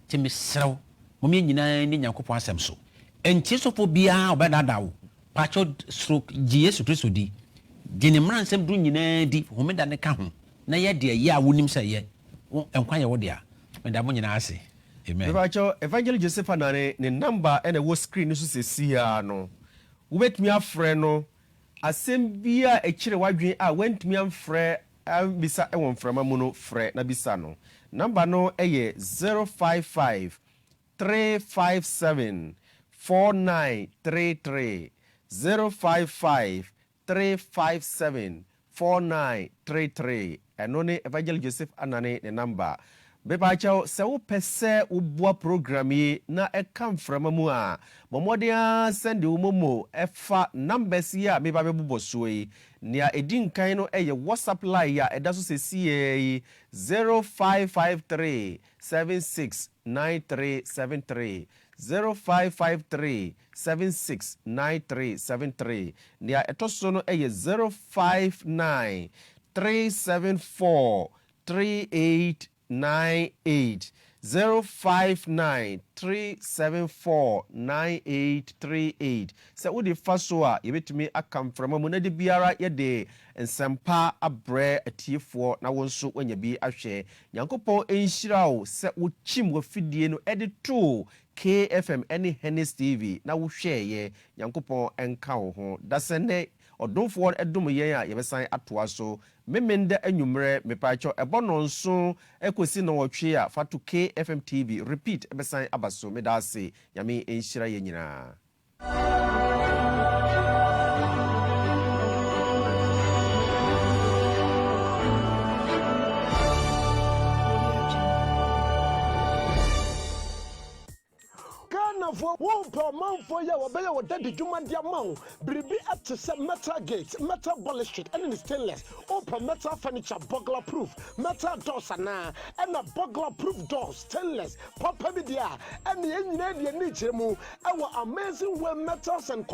ti me serew mo me nyina ni Nyankopon asem so enti sofo bia obedada wo pacho stroke Jesus Christ di ne mransem du nyina di homeda ne ka ho na ye de ye a wonim se ye enkwa ye wo de a me da mo nyina ase amen. Pacho Evangelist Joseph Anane ne number ene wo screen so se sia no wobetumi afrɛ no asɛm bia ɛkyerɛ wadwen a wantumi amfrɛ bisa ɛwɔ mframa mu no frɛ na bisa no number no ɛyɛ 055 357 4933 055 357 4933 ɛno ne Evangelist Joseph Anane ne number. Beba chao se wo pese wo boa program yi na e kam frama mu a momodia send wo momo e fa numbers yi a meba bebubo so yi nia edin kan no e ye WhatsApp line ya e da so se yi 0553 769373 0553 769373 nia etoso no e ye 059 374 3898 059 374 9838. Se wodi faso a yebetumi akam frama mu na de biara yede ensempa abre atiefo na wonso wanya bi ahwe Nyankopon enhyira wo se wo chim wo fidie no ede to KFM any Hennes TV na wo hweye Nyankopon enka wo ho da sene ɔdomfoɔ ɛdom yɛn a yɛbɛsan atoa so memenda anwummerɛ mepakyɛ ɛbɔ no nso ɛkɔsi na wɔtwe a fato KFM TV repeat ɛbɛsan aba so meda ase nyame ɛnhyira yɛn nyinaa. For one per month for ya, obey your daddy Juman Diamond, Bribi up to set metal gates, metal bullet street, and in stainless, open metal furniture, burglar proof, metal doors, and a burglar proof doors, stainless, pop media, and the engineer nature, our amazing well metals and